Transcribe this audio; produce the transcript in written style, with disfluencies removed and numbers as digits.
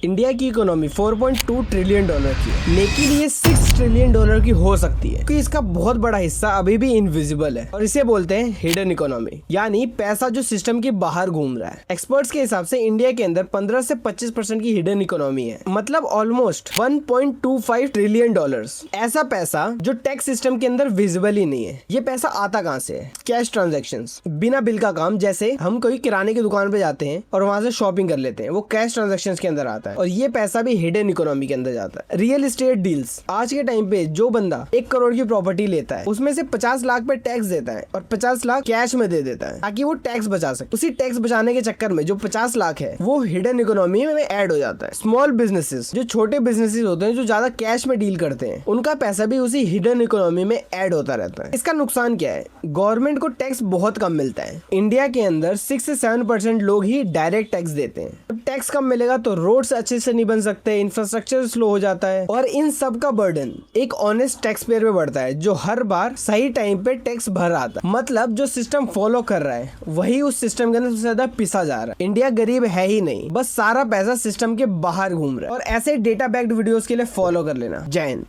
India की economy 4.2 trillion dollar की है, लेकिन ये 6 ट्रिलियन डॉलर की हो सकती है क्योंकि इसका बहुत बड़ा हिस्सा अभी भी इनविजिबल है और इसे बोलते हैं हिडन इकोनॉमी, यानी पैसा जो सिस्टम के बाहर घूम रहा है। एक्सपर्ट्स के हिसाब से इंडिया के अंदर 15 से 25% की हिडन इकोनॉमी है, मतलब ऑलमोस्ट 1.25 ट्रिलियन डॉलर्स। ऐसा पैसा जो टैक्स सिस्टम के अंदर विजिबल ही नहीं है। ये पैसा आता कहाँ से है? कैश ट्रांजैक्शंस, बिना बिल का काम। जैसे हम कोई किराने की दुकान पे जाते हैं और वहां से शॉपिंग कर लेते हैं, वो कैश ट्रांजैक्शंस के अंदर आता है और ये पैसा भी हिडन इकोनॉमी के अंदर जाता है। रियल एस्टेट डील्स, आज के टाइम पे जो बंदा 1 करोड़ की प्रॉपर्टी लेता है उसमें से 50 लाख पे टैक्स देता है और 50 लाख कैश में दे देता है ताकि वो टैक्स बचा सके। उसी टैक्स बचाने के चक्कर में जो 50 लाख है वो हिडन इकोनॉमी में ऐड हो जाता है। स्मॉल बिजनेसेस, जो छोटे बिजनेसेस होते हैं जो ज्यादा कैश में डील करते हैं, उनका पैसा भी उसी हिडन इकोनॉमी में ऐड होता रहता है। इसका नुकसान क्या है? गवर्नमेंट को टैक्स बहुत कम मिलता है। इंडिया के अंदर 6 से 7% लोग ही डायरेक्ट टैक्स देते हैं। जब टैक्स कम मिलेगा तो रोड्स अच्छे से नहीं बन सकते, इंफ्रास्ट्रक्चर स्लो हो जाता है और इन सब का बर्डन एक ऑनेस्ट टैक्स पेयर पे बढ़ता है जो हर बार सही टाइम पे टैक्स भर आता है। मतलब जो सिस्टम फॉलो कर रहा है वही उस सिस्टम के अंदर सबसे ज्यादा पिसा जा रहा है। इंडिया गरीब है ही नहीं, बस सारा पैसा सिस्टम के बाहर घूम रहा है। और ऐसे डेटा बैक्ड वीडियोस के लिए फॉलो कर लेना। जय हिंद।